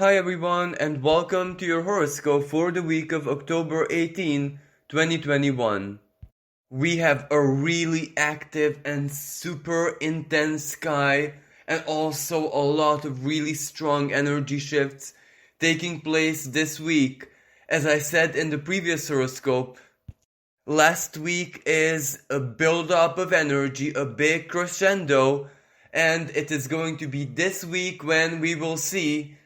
Hi everyone, and welcome to your horoscope for the week of October 18, 2021. We have a really active and super intense sky, and also a lot of really strong energy shifts taking place this week. As I said in the previous horoscope, last week is a build-up of energy, a big crescendo, and it is going to be this week when we will see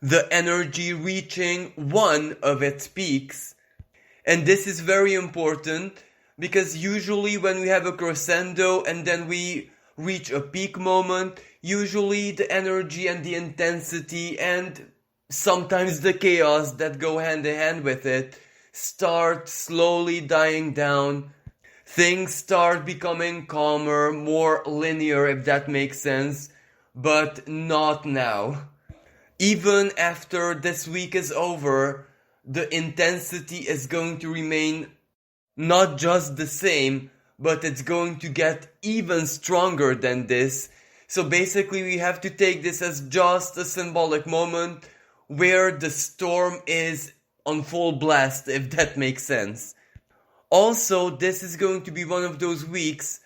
the energy reaching one of its peaks. And this is very important because usually when we have a crescendo and then we reach a peak moment, usually the energy and the intensity and sometimes the chaos that go hand in hand with it start slowly dying down. Things start becoming calmer, more linear, if that makes sense, but not now. Even after this week is over, the intensity is going to remain not just the same, but it's going to get even stronger than this. So basically we have to take this as just a symbolic moment where the storm is on full blast, if that makes sense. Also, this is going to be one of those weeks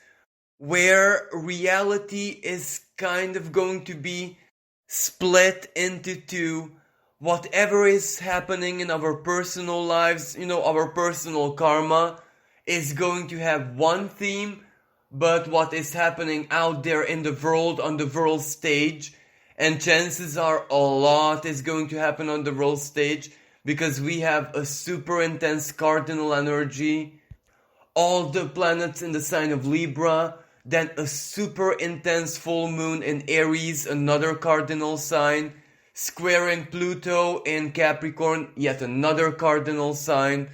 where reality is kind of going to be split into two. Whatever is happening in our personal lives, our personal karma, is going to have one theme, but what is happening out there in the world, on the world stage, and chances are a lot is going to happen on the world stage because we have a super intense cardinal energy, all the planets in the sign of Libra, then a super intense full moon in Aries, another cardinal sign, squaring Pluto in Capricorn, yet another cardinal sign.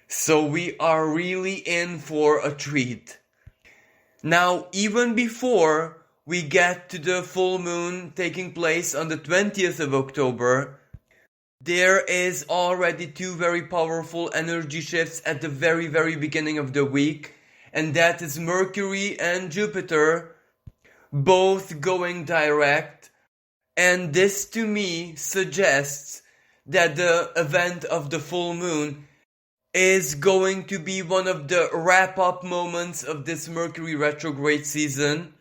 So we are really in for a treat. Now, even before we get to the full moon taking place on the 20th of October, there is already two very powerful energy shifts at the very, very beginning of the week. And that is Mercury and Jupiter both going direct. And this to me suggests that the event of the full moon is going to be one of the wrap-up moments of this Mercury retrograde season.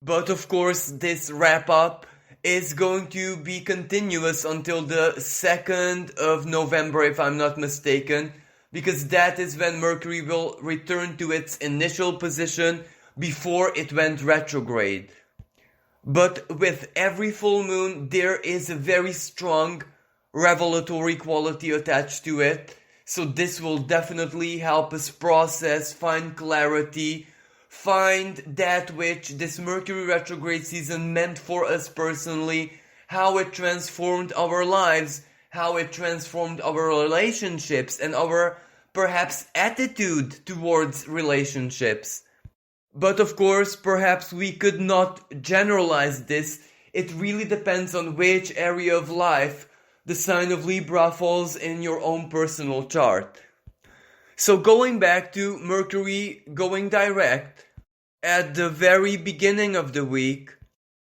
But of course, this wrap-up is going to be continuous until the 2nd of November, if I'm not mistaken, because that is when Mercury will return to its initial position before it went retrograde. But with every full moon, there is a very strong revelatory quality attached to it. So this will definitely help us process, find clarity, find that which this Mercury retrograde season meant for us personally, how it transformed our lives, how it transformed our relationships and our perhaps attitude towards relationships. But of course, perhaps we could not generalize this. It really depends on which area of life the sign of Libra falls in your own personal chart. So going back to Mercury going direct, at the very beginning of the week,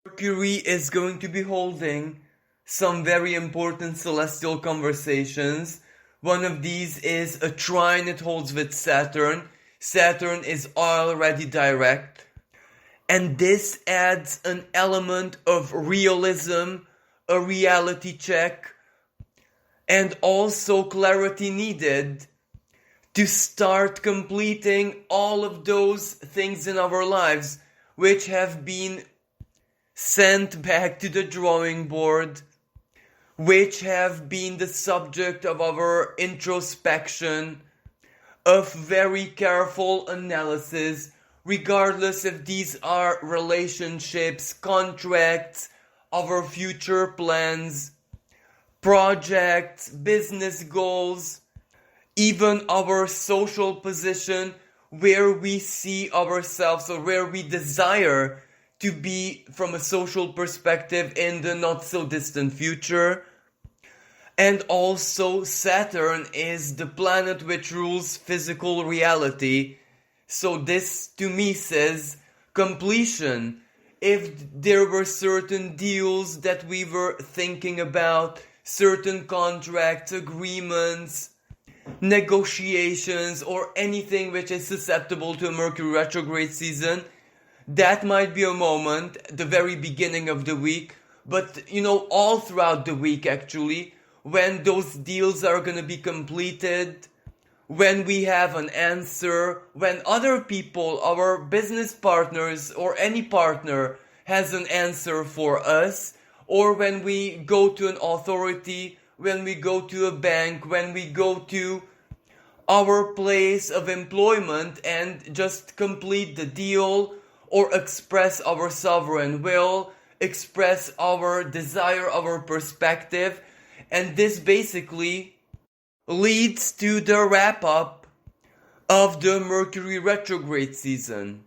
Mercury is going to be holding some very important celestial conversations. One of these is a trine it holds with Saturn. Saturn is already direct. And this adds an element of realism, a reality check, and also clarity needed to start completing all of those things in our lives which have been sent back to the drawing board, which have been the subject of our introspection, of very careful analysis, regardless if these are relationships, contracts, our future plans, projects, business goals, even our social position, where we see ourselves or where we desire to be from a social perspective in the not so distant future. And also Saturn is the planet which rules physical reality. So this to me says completion. if there were certain deals that we were thinking about, certain contracts, agreements, negotiations, or anything which is susceptible to a Mercury retrograde season. That might be a moment, the very beginning of the week, but all throughout the week actually, when those deals are gonna be completed, when we have an answer, when other people, our business partners or any partner has an answer for us, or when we go to an authority, when we go to a bank, when we go to our place of employment and just complete the deal or express our sovereign will, express our desire, our perspective, and this basically leads to the wrap-up of the Mercury retrograde season.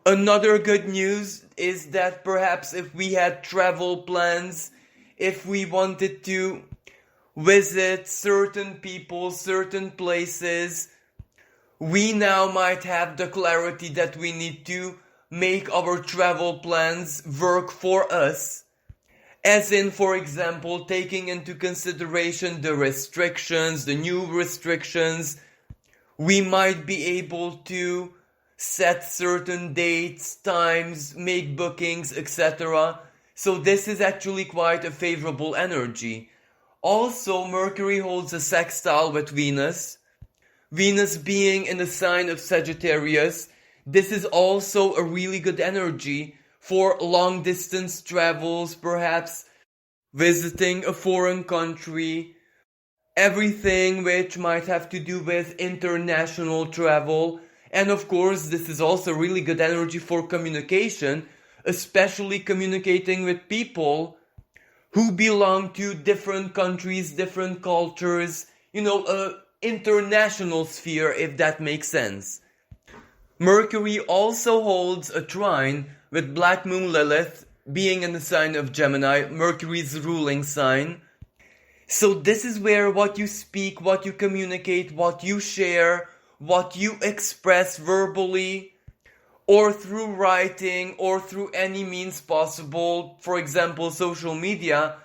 Another good news is that perhaps if we had travel plans, if we wanted to visit certain people, certain places, we now might have the clarity that we need to make our travel plans work for us. As in, for example, taking into consideration the restrictions, the new restrictions, we might be able to set certain dates, times, make bookings, etc. So this is actually quite a favorable energy. Also, Mercury holds a sextile with Venus. Venus being in the sign of Sagittarius, this is also a really good energy for long distance travels, perhaps visiting a foreign country, everything which might have to do with international travel. And of course, this is also really good energy for communication, especially communicating with people who belong to different countries, different cultures, international sphere, if that makes sense. Mercury also holds a trine with Black Moon Lilith being in the sign of Gemini, Mercury's ruling sign. So this is where what you speak, what you communicate, what you share, what you express verbally, or through writing, or through any means possible, for example, social media,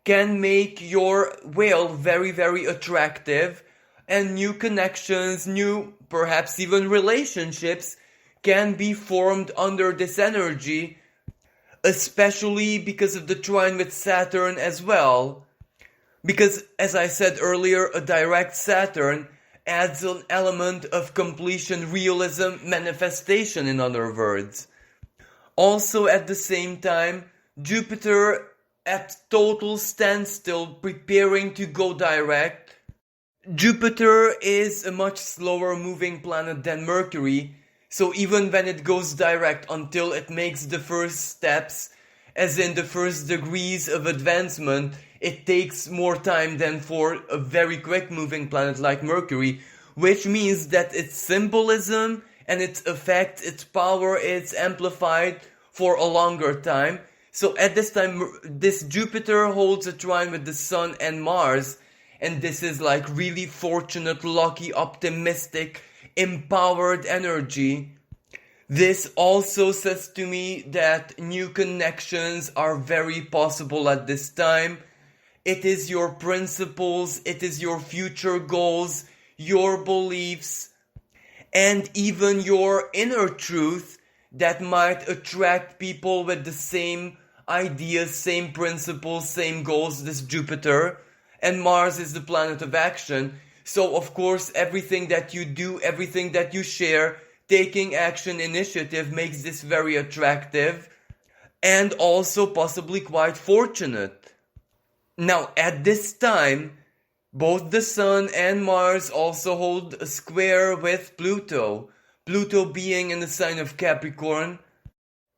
can make your will very, very attractive, and new connections, new, perhaps even relationships, can be formed under this energy, especially because of the trine with Saturn as well. Because, as I said earlier, a direct Saturn adds an element of completion, realism, manifestation, in other words. Also, at the same time, Jupiter at total standstill, preparing to go direct. Jupiter is a much slower moving planet than Mercury, so even when it goes direct until it makes the first steps, as in the first degrees of advancement, it takes more time than for a very quick moving planet like Mercury, which means that its symbolism and its effect, its power is amplified for a longer time. So at this time, this Jupiter holds a trine with the Sun and Mars, and this is like really fortunate, lucky, optimistic, empowered energy. This also says to me that new connections are very possible at this time. It is your principles, it is your future goals, your beliefs, and even your inner truth that might attract people with the same ideas, same principles, same goals, this Jupiter. And Mars is the planet of action. So of course, everything that you do, everything that you share, taking action, initiative makes this very attractive and also possibly quite fortunate. Now, at this time, both the Sun and Mars also hold a square with Pluto. Pluto being in the sign of Capricorn.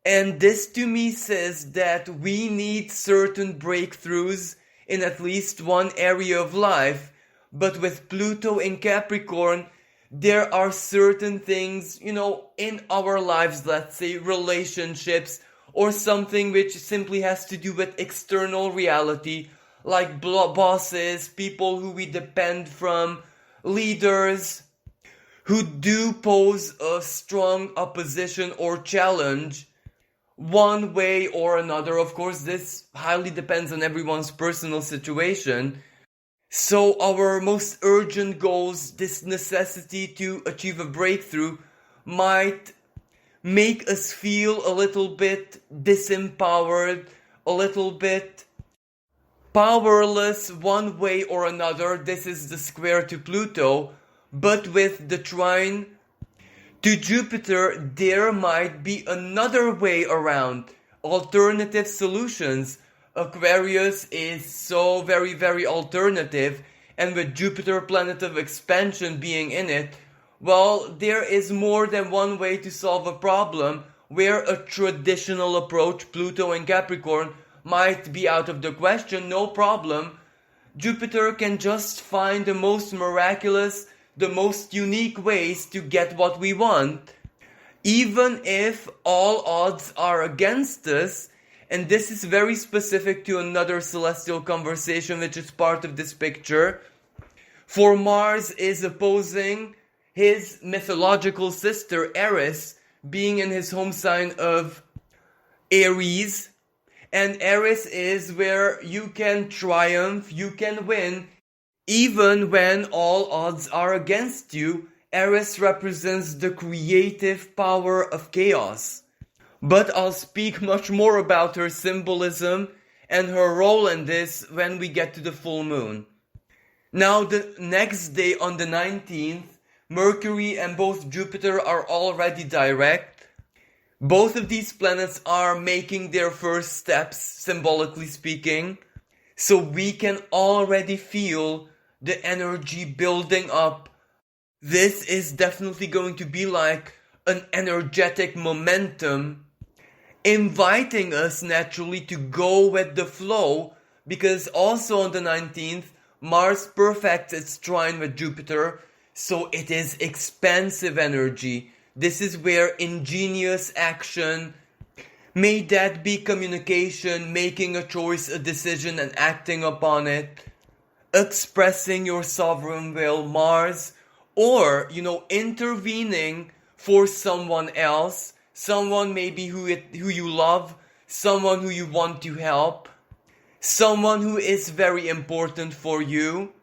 And this to me says that we need certain breakthroughs in at least one area of life. But with Pluto in Capricorn, there are certain things, in our lives, let's say relationships, or something which simply has to do with external reality, like bosses, people who we depend from, leaders, who do pose a strong opposition or challenge, one way or another. Of course, this highly depends on everyone's personal situation. So our most urgent goals, this necessity to achieve a breakthrough, might make us feel a little bit disempowered, a little bit powerless one way or another. This is the square to Pluto, but with the trine to Jupiter, there might be another way around, alternative solutions. Aquarius is so very, very alternative, and with Jupiter, planet of expansion, being in it, well, there is more than one way to solve a problem where a traditional approach, Pluto and Capricorn, might be out of the question. No problem. Jupiter can just find the most miraculous, the most unique ways to get what we want, even if all odds are against us. And this is very specific to another celestial conversation which is part of this picture. For Mars is opposing his mythological sister Eris, being in his home sign of Aries. And Eris is where you can triumph, you can win, even when all odds are against you. Eris represents the creative power of chaos. But I'll speak much more about her symbolism and her role in this when we get to the full moon. Now, the next day on the 19th, Mercury and both Jupiter are already direct. Both of these planets are making their first steps, symbolically speaking. So we can already feel the energy building up. This is definitely going to be like an energetic momentum, inviting us naturally to go with the flow, because also on the 19th, Mars perfects its trine with Jupiter, so it is expansive energy. This is where ingenious action, may that be communication, making a choice, a decision, and acting upon it, expressing your sovereign will, Mars, or, intervening for someone else, someone maybe who you love, someone who you want to help, someone who is very important for you.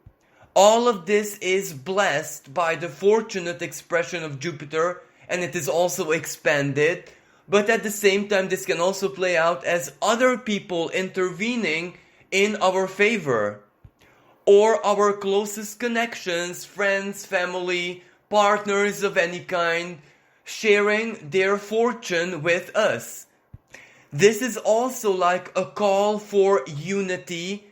All of this is blessed by the fortunate expression of Jupiter, and it is also expanded. But at the same time, this can also play out as other people intervening in our favor, or our closest connections, friends, family, partners of any kind, sharing their fortune with us. This is also like a call for unity.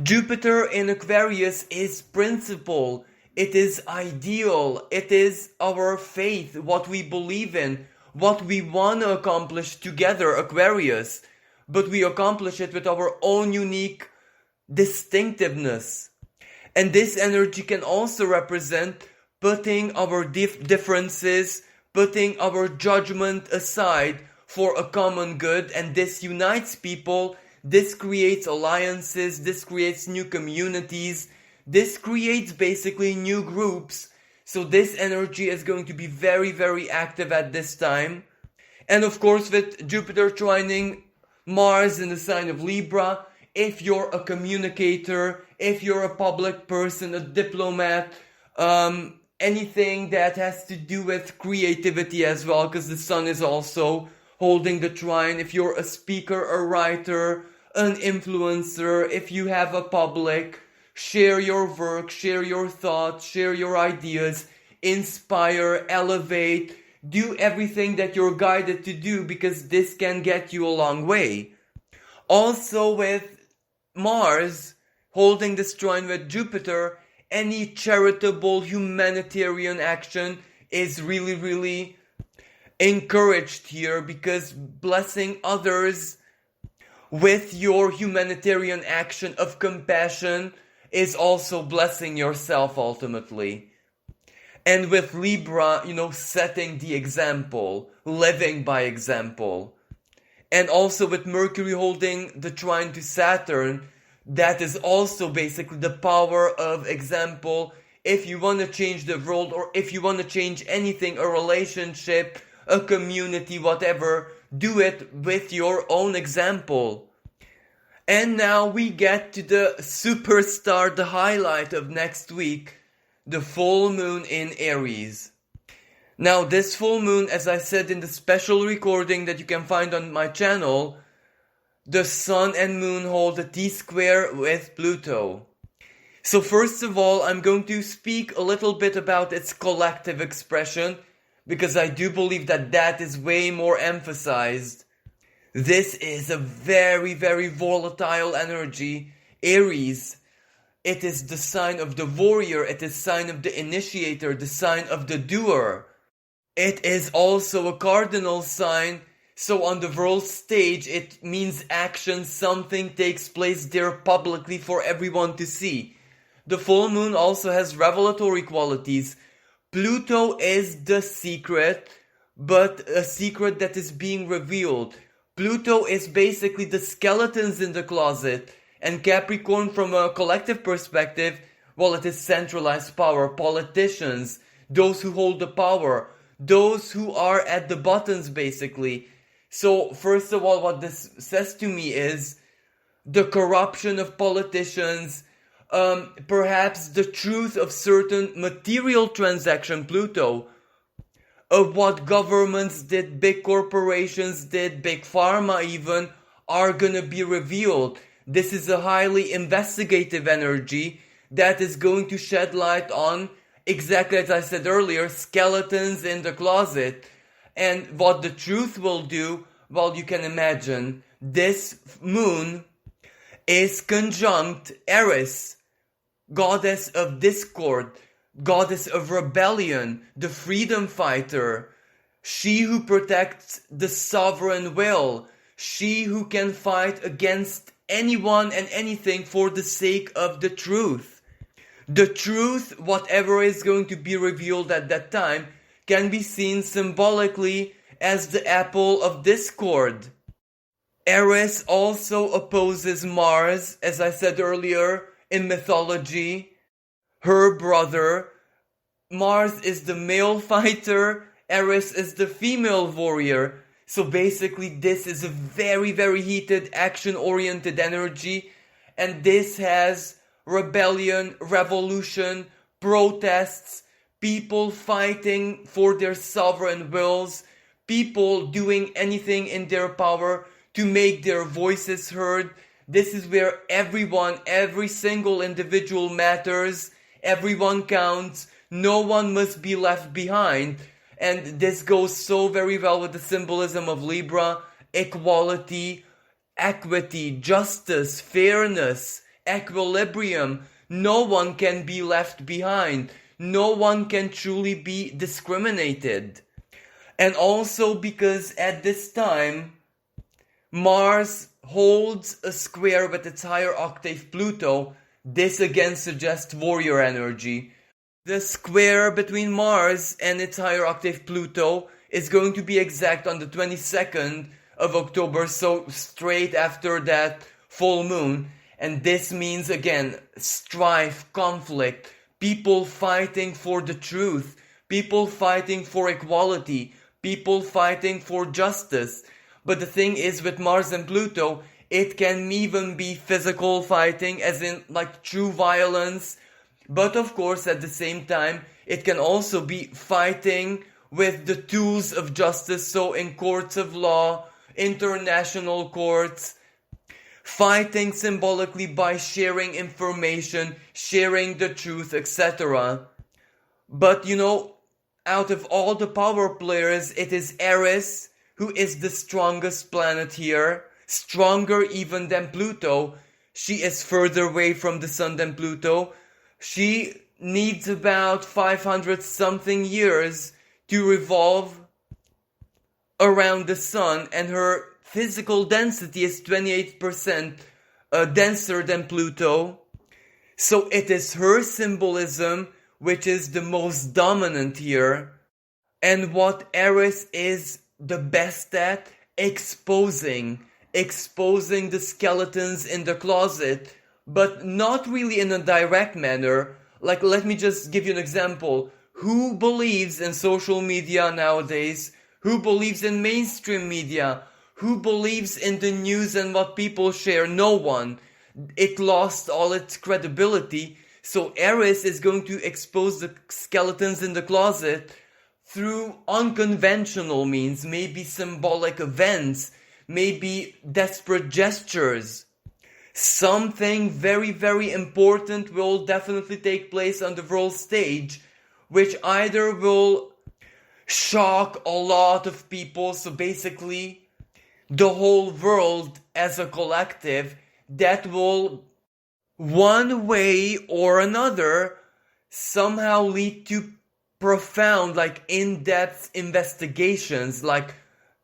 Jupiter in Aquarius is principle. It is ideal. It is our faith, what we believe in, what we want to accomplish together, Aquarius. But we accomplish it with our own unique distinctiveness. And this energy can also represent putting our differences, putting our judgment aside for a common good, and this unites people, this creates alliances, this creates new communities, this creates basically new groups. So this energy is going to be very, very active at this time. And of course, with Jupiter trining Mars in the sign of Libra, if you're a communicator, if you're a public person, a diplomat, anything that has to do with creativity as well, because the sun is also holding the trine. If you're a speaker, a writer, an influencer, if you have a public, share your work, share your thoughts, share your ideas, inspire, elevate, do everything that you're guided to do, because this can get you a long way. Also with Mars holding this trine with Jupiter, any charitable humanitarian action is really, really encouraged here, because blessing others with your humanitarian action of compassion is also blessing yourself ultimately. And with Libra, setting the example, living by example. And also with Mercury holding the trine to Saturn, that is also basically the power of example. If you want to change the world, or if you want to change anything, a relationship, a community, whatever, do it with your own example. And now we get to the superstar, the highlight of next week, the full moon in Aries. Now this full moon, as I said in the special recording that you can find on my channel, the sun and moon hold a T-square with Pluto. So first of all, I'm going to speak a little bit about its collective expression, because I do believe that that is way more emphasized. This is a very, very volatile energy. Aries, it is the sign of the warrior, it is the sign of the initiator, the sign of the doer. It is also a cardinal sign, so on the world stage it means action, something takes place there publicly for everyone to see. The full moon also has revelatory qualities. Pluto is the secret, but a secret that is being revealed. Pluto is basically the skeletons in the closet, and Capricorn from a collective perspective, well, it is centralized power, politicians, those who hold the power, those who are at the buttons basically. So first of all, what this says to me is the corruption of politicians, perhaps the truth of certain material transaction, Pluto, of what governments did, big corporations did, big pharma even, are gonna be revealed. This is a highly investigative energy that is going to shed light on, exactly as I said earlier, skeletons in the closet. And what the truth will do, well, you can imagine, this moon is conjunct Eris, goddess of discord, goddess of rebellion, the freedom fighter, she who protects the sovereign will, she who can fight against anyone and anything for the sake of the truth. The truth, whatever is going to be revealed at that time, can be seen symbolically as the apple of discord. Eris also opposes Mars, as I said earlier, in mythology. Her brother, Mars is the male fighter, Eris is the female warrior. So basically this is a very, very heated, action-oriented energy, and this has rebellion, revolution, protests, people fighting for their sovereign wills, people doing anything in their power to make their voices heard. This is where everyone, every single individual matters, everyone counts, no one must be left behind. And this goes so very well with the symbolism of Libra: equality, equity, justice, fairness, equilibrium. No one can be left behind. No one can truly be discriminated. And also because at this time, Mars holds a square with its higher octave Pluto. This again suggests warrior energy. The square between Mars and its higher octave Pluto is going to be exact on the 22nd of October, so straight after that full moon. And this means again strife, conflict, people fighting for the truth, people fighting for equality, people fighting for justice. But the thing is, with Mars and Pluto, it can even be physical fighting, as in like true violence. But of course, at the same time, it can also be fighting with the tools of justice, so in courts of law, international courts, fighting symbolically by sharing information, sharing the truth, etc. But you know, out of all the power players, it is Eris who is the strongest planet here, stronger even than Pluto. She is further away from the sun than Pluto. She needs about 500 something years to revolve around the sun, and her physical density is 28% denser than Pluto. So it is her symbolism which is the most dominant here. And what Eris is the best at? Exposing the skeletons in the closet, but not really in a direct manner. Like, let me just give you an example. Who believes in social media nowadays? Who believes in mainstream media? Who believes in the news and what people share? No one. It lost all its credibility. So Eris is going to expose the skeletons in the closet through unconventional means, maybe symbolic events, maybe desperate gestures. Something very, very important will definitely take place on the world stage, which either will shock a lot of people, so basically the whole world as a collective, that will one way or another somehow lead to profound, like in-depth investigations, like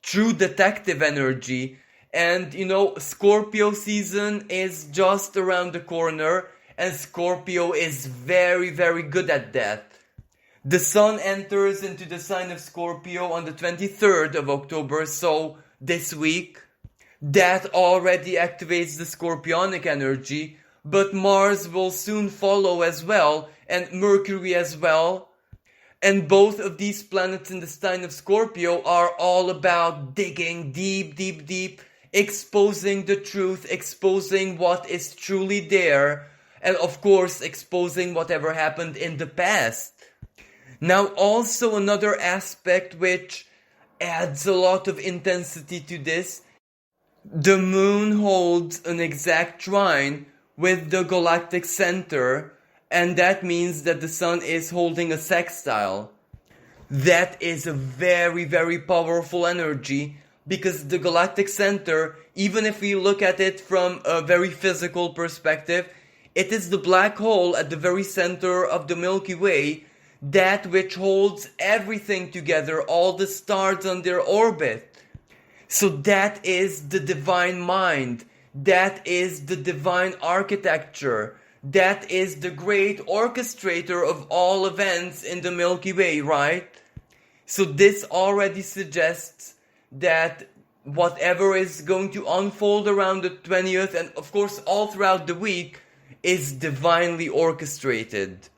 true detective energy. And Scorpio season is just around the corner, and Scorpio is very, very good at that. The sun enters into the sign of Scorpio on the 23rd of October, so this week. That already activates the Scorpionic energy, but Mars will soon follow as well, and Mercury as well. And both of these planets in the sign of Scorpio are all about digging deep, deep, deep, exposing the truth, exposing what is truly there, and of course exposing whatever happened in the past. Now also another aspect which adds a lot of intensity to this, the moon holds an exact trine with the galactic center, and that means that the sun is holding a sextile. That is a very, very powerful energy, because the galactic center, even if we look at it from a very physical perspective, it is the black hole at the very center of the Milky Way, that which holds everything together, all the stars on their orbit. So that is the divine mind, that is the divine architecture, that is the great orchestrator of all events in the Milky Way, right? So this already suggests that whatever is going to unfold around the 20th, and of course all throughout the week, is divinely orchestrated.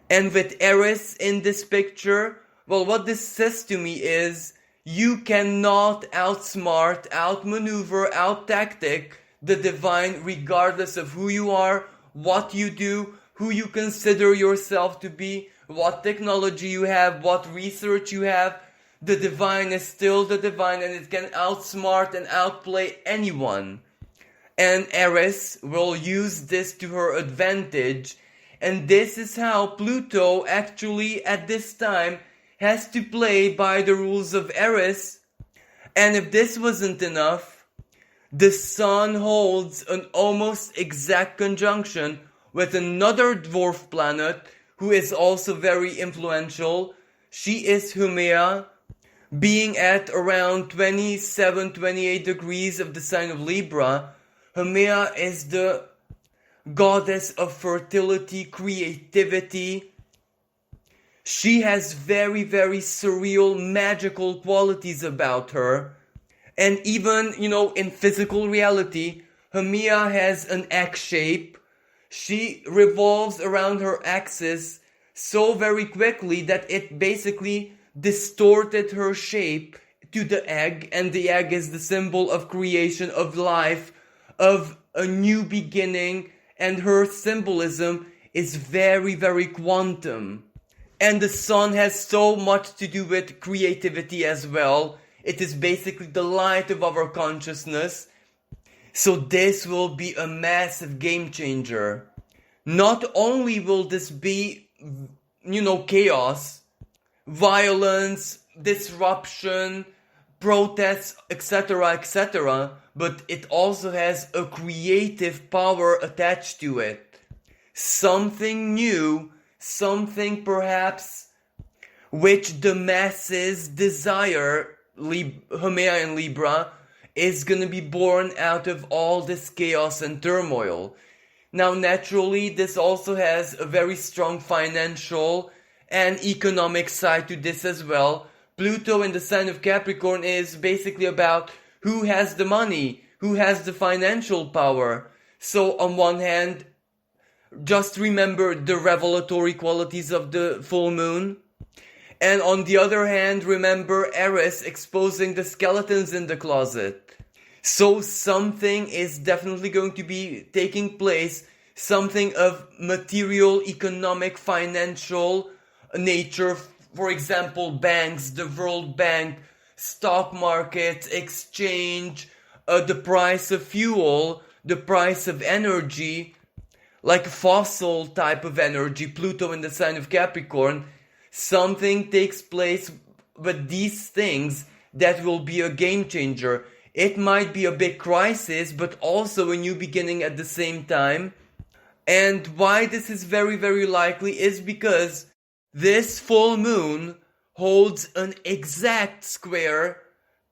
And with Eris in this picture, well, what this says to me is, you cannot outsmart, outmaneuver, out-tactic the divine regardless of who you are, what you do, who you consider yourself to be, what technology you have, what research you have. The divine is still the divine, and it can outsmart and outplay anyone. And Eris will use this to her advantage, and this is how Pluto actually at this time has to play by the rules of Eris. And if this wasn't enough, the sun holds an almost exact conjunction with another dwarf planet who is also very influential. She is Haumea, being at around 27-28 degrees of the sign of Libra. Haumea is the goddess of fertility, creativity. She has very, very surreal, magical qualities about her. And even, in physical reality, Haumea has an X shape. She revolves around her axis so very quickly that it basically distorted her shape to the egg. And the egg is the symbol of creation, of life, of a new beginning. And her symbolism is very, very quantum. And the sun has so much to do with creativity as well. It is basically the light of our consciousness. So this will be a massive game changer. Not only will this be, chaos, violence, disruption, protests, etc., etc., but it also has a creative power attached to it. Something new, something perhaps which the masses desire, Haumea and Libra, is going to be born out of all this chaos and turmoil. Now, naturally, this also has a very strong financial and economic side to this as well. Pluto in the sign of Capricorn is basically about who has the money, who has the financial power. So, on one hand, just remember the revelatory qualities of the full moon. And on the other hand, remember Eris exposing the skeletons in the closet. So something is definitely going to be taking place, something of material, economic, financial nature. For example, banks, the World Bank, stock market, exchange, the price of fuel, the price of energy, like fossil type of energy, Pluto in the sign of Capricorn. Something takes place with these things that will be a game changer. It might be a big crisis, but also a new beginning at the same time. And why this is very, very likely is because this full moon holds an exact square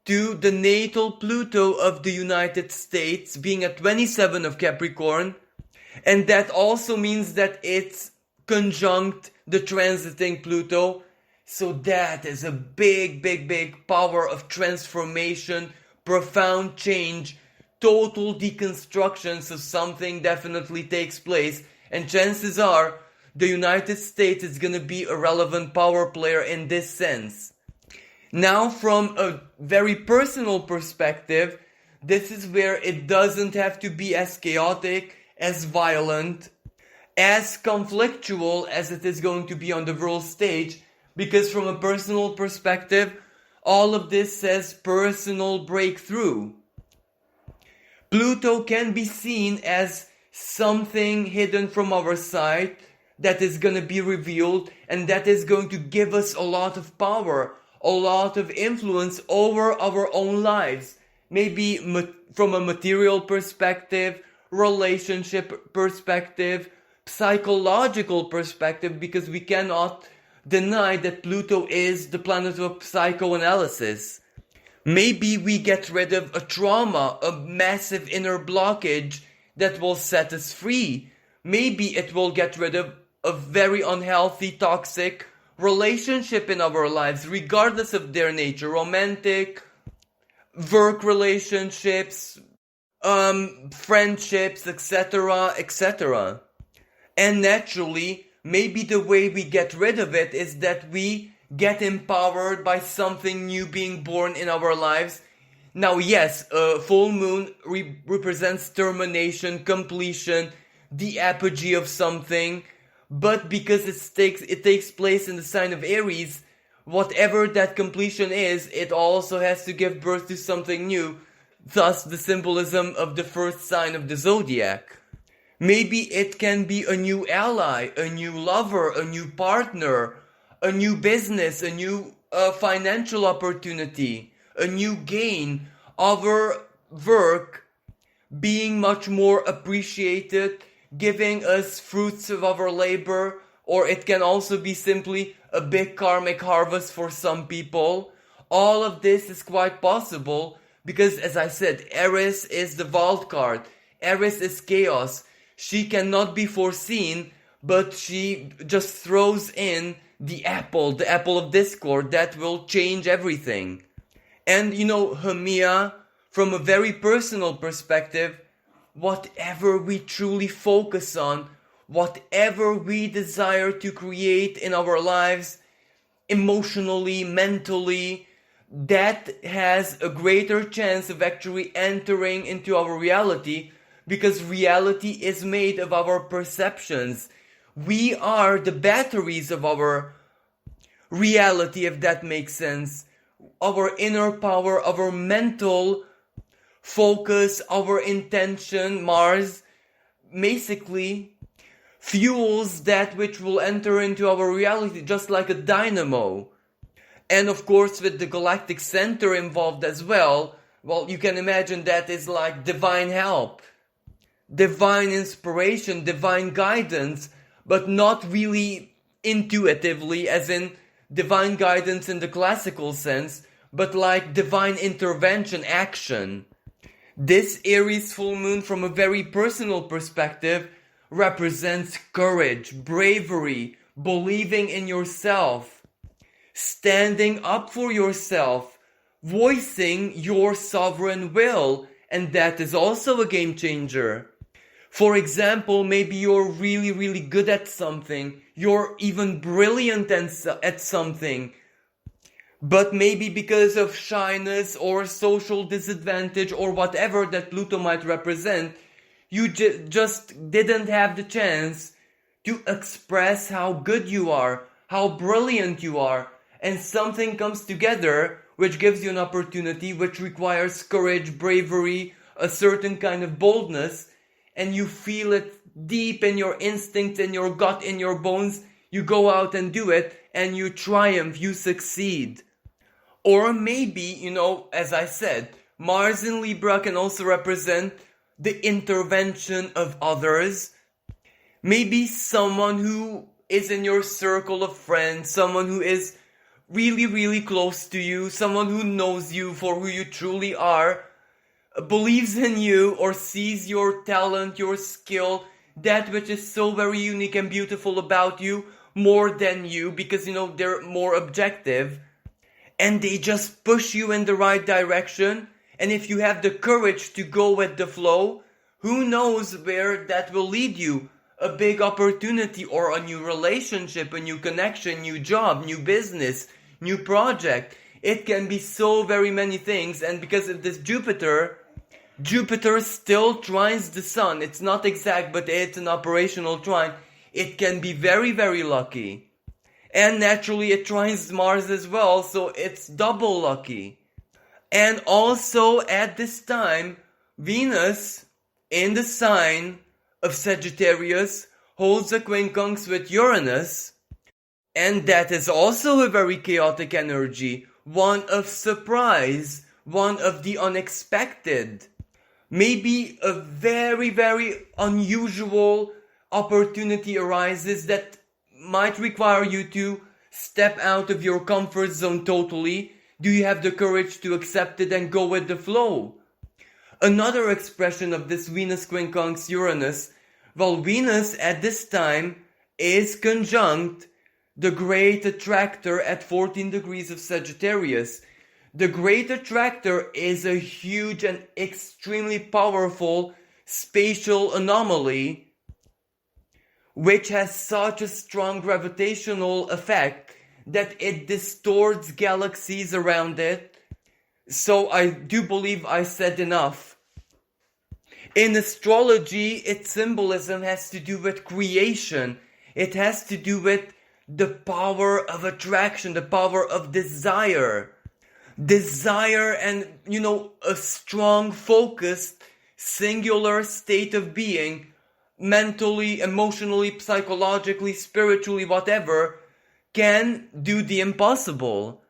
to the natal Pluto of the United States, being at 27 of Capricorn. And that also means that it's conjunct the transiting Pluto. So that is a big, big, big power of transformation, profound change, total deconstruction. So something definitely takes place. And chances are the United States is going to be a relevant power player in this sense. Now, from a very personal perspective, this is where it doesn't have to be as chaotic, as violent, as conflictual as it is going to be on the world stage, because from a personal perspective, all of this says personal breakthrough. Pluto can be seen as something hidden from our sight that is going to be revealed, and that is going to give us a lot of power, a lot of influence over our own lives. Maybe from a material perspective, relationship perspective, psychological perspective, because we cannot deny that Pluto is the planet of psychoanalysis. Maybe we get rid of a trauma, a massive inner blockage that will set us free. Maybe it will get rid of a very unhealthy, toxic relationship in our lives, regardless of their nature, romantic, work relationships, friendships, etc., etc. And naturally, maybe the way we get rid of it is that we get empowered by something new being born in our lives. Now, yes, a full moon represents termination, completion, the apogee of something, but because it takes place in the sign of Aries, whatever that completion is, it also has to give birth to something new, thus the symbolism of the first sign of the zodiac. Maybe it can be a new ally, a new lover, a new partner, a new business, a new financial opportunity, a new gain, our work being much more appreciated, giving us fruits of our labor, or it can also be simply a big karmic harvest for some people. All of this is quite possible because, as I said, Eris is the wild card. Eris is chaos. She cannot be foreseen, but she just throws in the apple of discord that will change everything. And Hemia, from a very personal perspective, whatever we truly focus on, whatever we desire to create in our lives, emotionally, mentally, that has a greater chance of actually entering into our reality, because reality is made of our perceptions. We are the batteries of our reality, if that makes sense. Our inner power, our mental focus, our intention, Mars, basically fuels that which will enter into our reality, just like a dynamo. And of course, with the galactic center involved as well, you can imagine that is like divine help, divine inspiration, divine guidance, but not really intuitively, as in divine guidance in the classical sense, but like divine intervention, action. This Aries full moon, from a very personal perspective, represents courage, bravery, believing in yourself, standing up for yourself, voicing your sovereign will, and that is also a game changer. For example, maybe you're really, really good at something. You're even brilliant at something. But maybe because of shyness or social disadvantage or whatever that Pluto might represent, you just didn't have the chance to express how good you are, how brilliant you are. And something comes together which gives you an opportunity, which requires courage, bravery, a certain kind of boldness, and you feel it deep in your instincts, in your gut, in your bones. You go out and do it, and you triumph, you succeed. Or maybe, as I said, Mars in Libra can also represent the intervention of others. Maybe someone who is in your circle of friends, someone who is really, really close to you, someone who knows you for who you truly are, believes in you or sees your talent, your skill, that which is so very unique and beautiful about you, more than you, because, they're more objective, and they just push you in the right direction. And if you have the courage to go with the flow, who knows where that will lead you? A big opportunity, or a new relationship, a new connection, new job, new business, new project. It can be so very many things. And because of this Jupiter still trines the Sun. It's not exact, but it's an operational trine. It can be very, very lucky. And naturally it trines Mars as well, so it's double lucky. And also at this time, Venus in the sign of Sagittarius holds a quincunx with Uranus, and that is also a very chaotic energy, one of surprise, one of the unexpected. Maybe a very, very unusual opportunity arises that might require you to step out of your comfort zone totally. Do you have the courage to accept it and go with the flow? Another expression of this Venus quincunx Uranus, well, Venus at this time is conjunct the great attractor at 14 degrees of Sagittarius. The great attractor is a huge and extremely powerful spatial anomaly which has such a strong gravitational effect that it distorts galaxies around it. So I do believe I said enough. In astrology, its symbolism has to do with creation. It has to do with the power of attraction, the power of desire. Desire and, a strong, focused, singular state of being, mentally, emotionally, psychologically, spiritually, whatever, can do the impossible.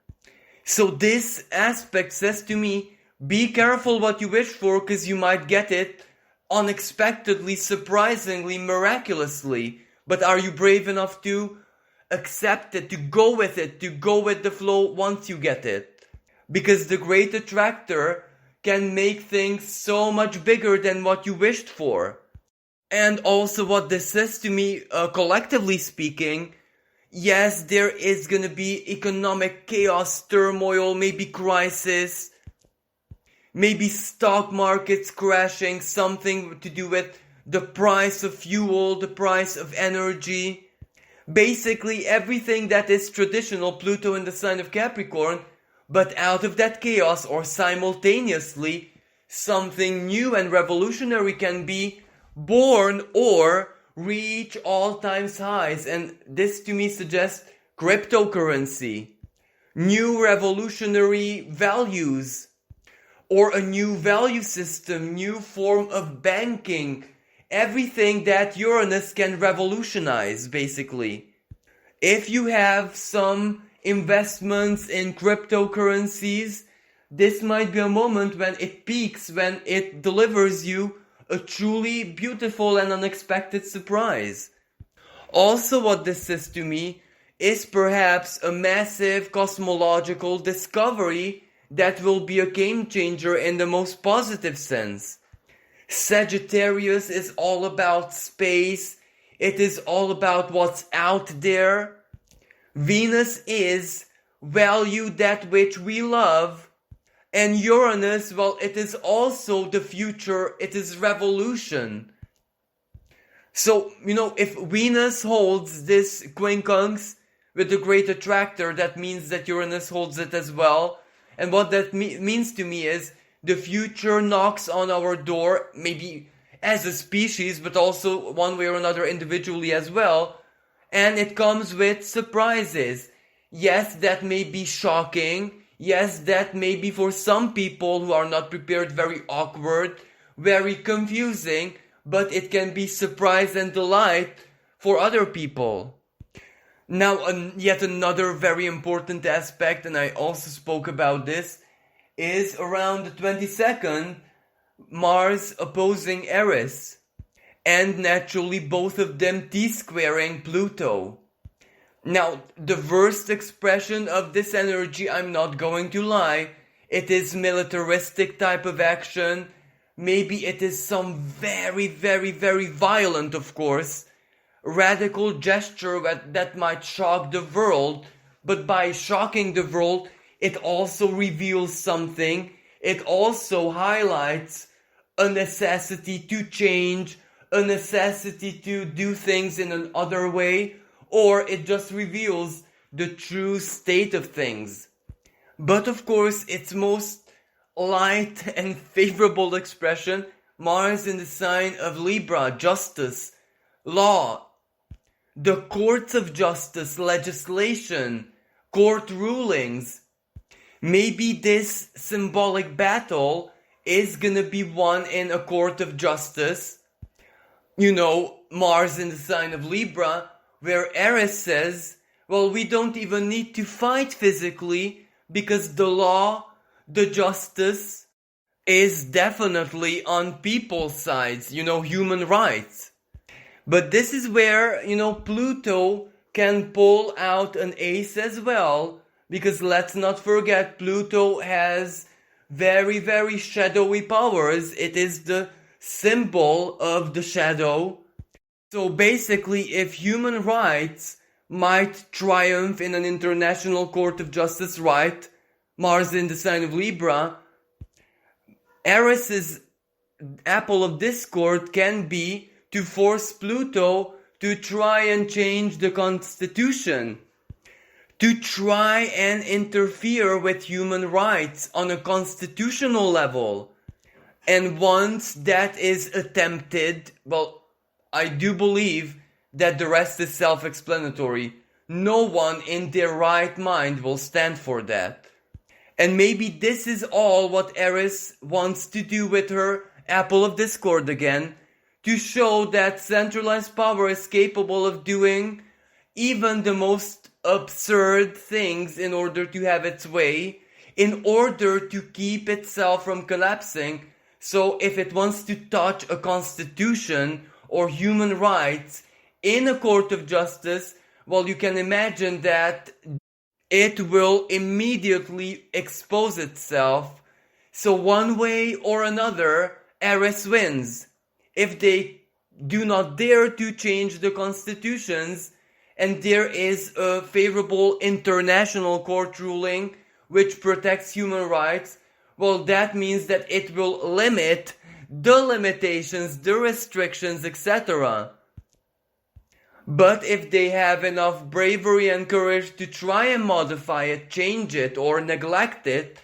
So this aspect says to me, be careful what you wish for, because you might get it unexpectedly, surprisingly, miraculously. But are you brave enough to accept it, to go with it, to go with the flow once you get it? Because the great attractor can make things so much bigger than what you wished for. And also what this says to me, collectively speaking, yes, there is gonna be economic chaos, turmoil, maybe crisis, maybe stock markets crashing, something to do with the price of fuel, the price of energy. Basically everything that is traditional, Pluto in the sign of Capricorn, but out of that chaos, or simultaneously, something new and revolutionary can be born or reach all-time highs. And this to me suggests cryptocurrency, new revolutionary values, or a new value system, new form of banking, everything that Uranus can revolutionize, basically. If you have some investments in cryptocurrencies, this might be a moment when it peaks, when it delivers you a truly beautiful and unexpected surprise. Also, what this says to me is perhaps a massive cosmological discovery that will be a game changer in the most positive sense. Sagittarius is all about space. It is all about what's out there. Venus is value that which we love. And Uranus, well, it is also the future. It is revolution. So, if Venus holds this quincunx with the great attractor, that means that Uranus holds it as well. And what that means to me is the future knocks on our door, maybe as a species, but also one way or another individually as well. And it comes with surprises. Yes, that may be shocking. Yes, that may be for some people who are not prepared very awkward, very confusing, but it can be surprise and delight for other people. Now, yet another very important aspect, and I also spoke about this, is around the 22nd, Mars opposing Eris, and naturally both of them T-squaring Pluto. Now, the worst expression of this energy, I'm not going to lie, it is militaristic type of action. Maybe it is some very, very, very violent, of course, radical gesture that might shock the world, but by shocking the world, it also reveals something. It also highlights a necessity to change, a necessity to do things in another way, or it just reveals the true state of things. But of course, its most light and favorable expression, Mars in the sign of Libra, justice, law, the courts of justice, legislation, court rulings. Maybe this symbolic battle is gonna be won in a court of justice. Mars in the sign of Libra, where Eris says, well, we don't even need to fight physically because the law, the justice is definitely on people's sides, human rights. But this is where, Pluto can pull out an ace as well, because let's not forget Pluto has very, very shadowy powers. It is the symbol of the shadow. So basically, if human rights might triumph in an international court of justice, right? Mars in the sign of Libra, Eris's apple of discord can be to force Pluto to try and change the constitution, to try and interfere with human rights on a constitutional level. And once that is attempted, well, I do believe that the rest is self-explanatory. No one in their right mind will stand for that. And maybe this is all what Eris wants to do with her apple of discord again, to show that centralized power is capable of doing even the most absurd things in order to have its way, in order to keep itself from collapsing. So if it wants to touch a constitution or human rights in a court of justice, well, you can imagine that it will immediately expose itself. So one way or another, Eris wins. If they do not dare to change the constitutions, and there is a favorable international court ruling which protects human rights, well, that means that it will limit the limitations, the restrictions, etc. But if they have enough bravery and courage to try and modify it, change it, or neglect it,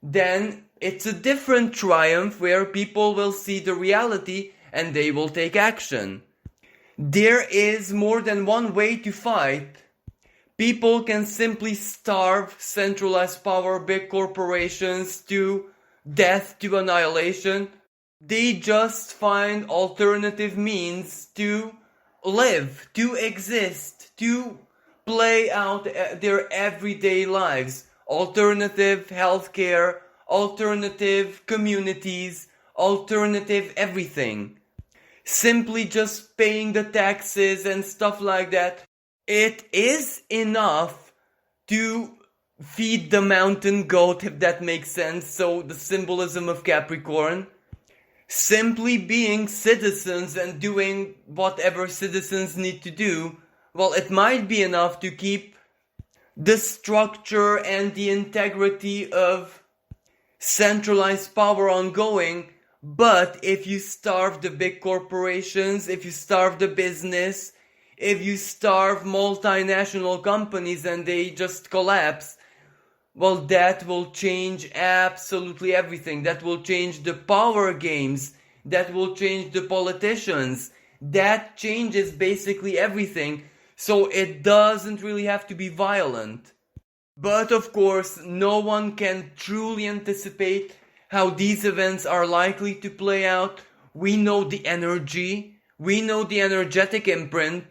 then it's a different triumph where people will see the reality and they will take action. There is more than one way to fight. People can simply starve centralized power, big corporations to death, to annihilation. They just find alternative means to live, to exist, to play out their everyday lives. Alternative healthcare, alternative communities, alternative everything. Simply just paying the taxes and stuff like that. It is enough to feed the mountain goat, if that makes sense. So the symbolism of Capricorn. Simply being citizens and doing whatever citizens need to do, well, it might be enough to keep the structure and the integrity of centralized power ongoing, But if you starve the big corporations, if you starve the business, if you starve multinational companies and they just collapse, well, that will change absolutely everything. That will change the power games. That will change the politicians. That changes basically everything. So it doesn't really have to be violent. But of course, no one can truly anticipate how these events are likely to play out. We know the energy, we know the energetic imprint,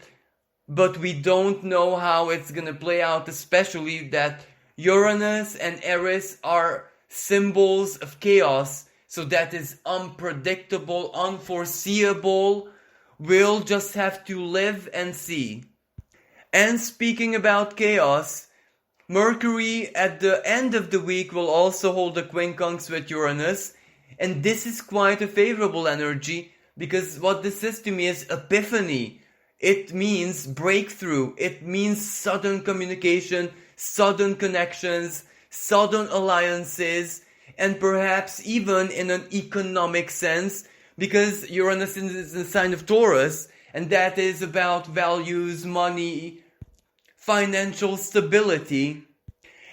but we don't know how it's gonna play out, especially that Uranus and Eris are symbols of chaos, so that is unpredictable, unforeseeable. We'll just have to live and see. And speaking about chaos, Mercury at the end of the week will also hold a quincunx with Uranus, and this is quite a favorable energy because what this says to me is epiphany. It means breakthrough, it means sudden communication, sudden connections, sudden alliances, and perhaps even in an economic sense, because Uranus is the sign of Taurus, and that is about values, money, financial stability.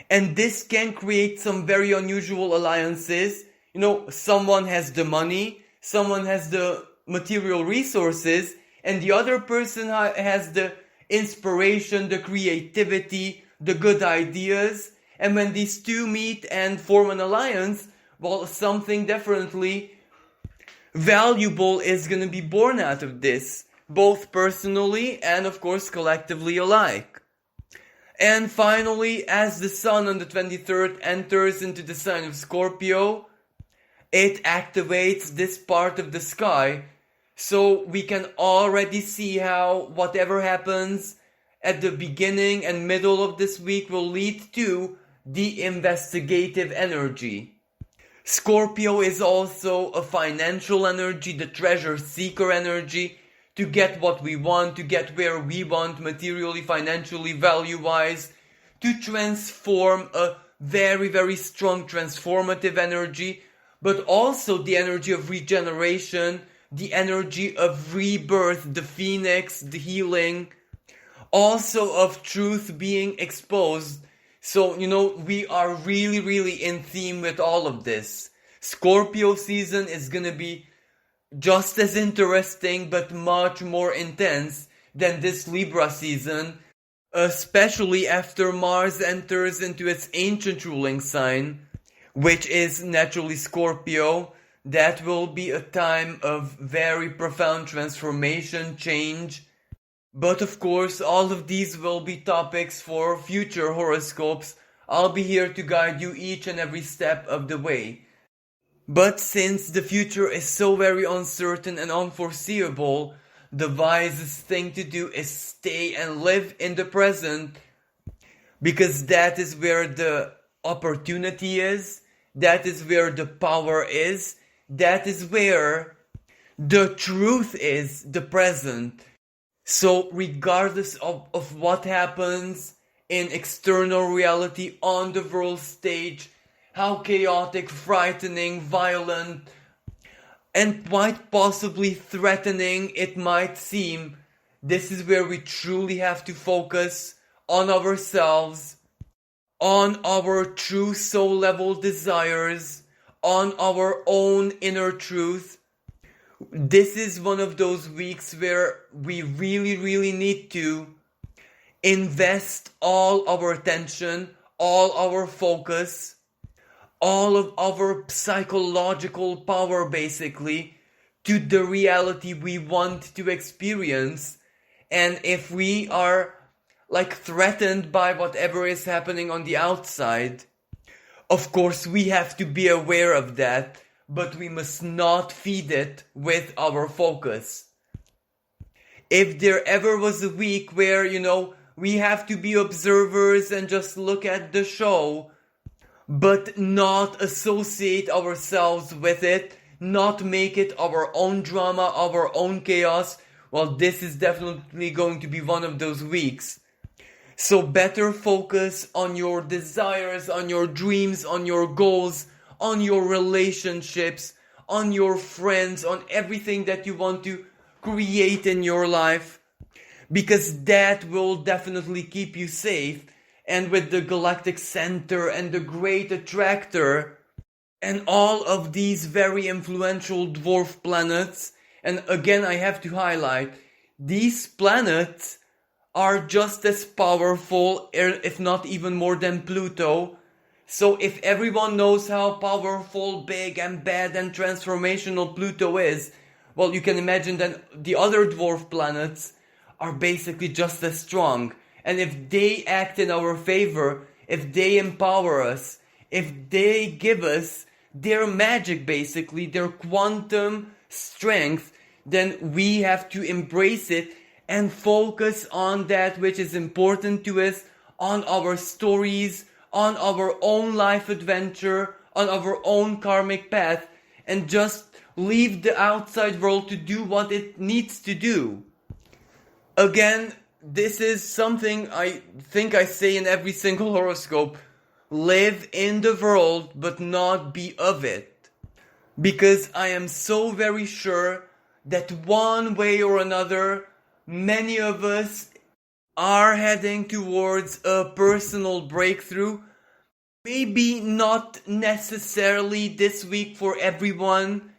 And this can create some very unusual alliances. You know, someone has the money, someone has the material resources, and the other person has the inspiration, the creativity, the good ideas. And when these two meet and form an alliance, well, something definitely valuable is going to be born out of this, both personally and of course collectively alike. And finally, as the sun on the 23rd enters into the sign of Scorpio, it activates this part of the sky. So we can already see how whatever happens at the beginning and middle of this week will lead to the investigative energy. Scorpio is also a financial energy, the treasure seeker energy, to get what we want, to get where we want, materially, financially, value-wise, to transform a very, very strong transformative energy, but also the energy of regeneration, the energy of rebirth, the phoenix, the healing, also of truth being exposed. So, you know, we are really, really in theme with all of this. Scorpio season is gonna be just as interesting but much more intense than this Libra season, especially after Mars enters into its ancient ruling sign, which is naturally Scorpio. That will be a time of very profound transformation, change. But of course, all of these will be topics for future horoscopes. I'll be here to guide you each and every step of the way. But since the future is so very uncertain and unforeseeable, the wisest thing to do is stay and live in the present, because that is where the opportunity is, that is where the power is, that is where the truth is, the present. So regardless of what happens in external reality on the world stage, how chaotic, frightening, violent, and quite possibly threatening it might seem, this is where we truly have to focus on ourselves, on our true soul level desires, on our own inner truth. This is one of those weeks where we really, really need to invest all our attention, all our focus, all of our psychological power basically to the reality we want to experience. And if we are like threatened by whatever is happening on the outside, of course we have to be aware of that, but we must not feed it with our focus. If there ever was a week where, you know, we have to be observers and just look at the show, but not associate ourselves with it, not make it our own drama, our own chaos, well, this is definitely going to be one of those weeks. So better focus on your desires, on your dreams, on your goals, on your relationships, on your friends, on everything that you want to create in your life, because that will definitely keep you safe. And with the galactic center and the great attractor and all of these very influential dwarf planets, and again I have to highlight, these planets are just as powerful, if not even more than Pluto. So if everyone knows how powerful, big and bad and transformational Pluto is, well, you can imagine that the other dwarf planets are basically just as strong. And if they act in our favor, if they empower us, if they give us their magic, basically, their quantum strength, then we have to embrace it and focus on that which is important to us, on our stories, on our own life adventure, on our own karmic path, and just leave the outside world to do what it needs to do. Again, this is something I think I say in every single horoscope. Live in the world, but not be of it. Because I am so very sure that one way or another, many of us are heading towards a personal breakthrough. Maybe not necessarily this week for everyone.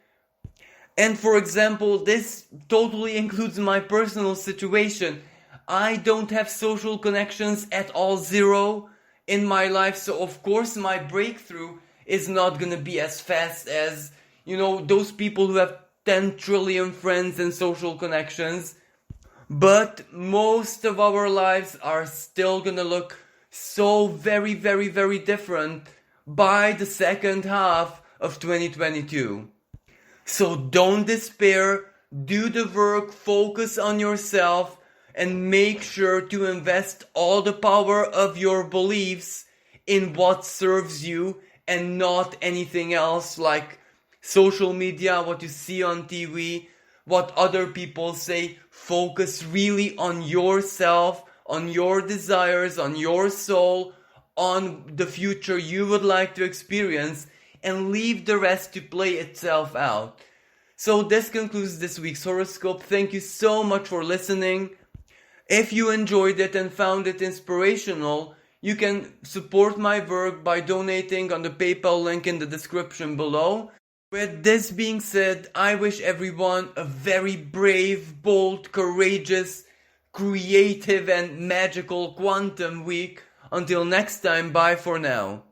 And for example, this totally includes my personal situation. I don't have social connections at all, zero in my life. So of course my breakthrough is not gonna be as fast as, those people who have 10 trillion friends and social connections. But most of our lives are still gonna look so very, very, very different by the second half of 2022. So don't despair, do the work, focus on yourself, and make sure to invest all the power of your beliefs in what serves you and not anything else like social media, what you see on TV, what other people say. Focus really on yourself, on your desires, on your soul, on the future you would like to experience, and leave the rest to play itself out. So this concludes this week's horoscope. Thank you so much for listening. If you enjoyed it and found it inspirational, you can support my work by donating on the PayPal link in the description below. With this being said, I wish everyone a very brave, bold, courageous, creative and magical quantum week. Until next time, bye for now.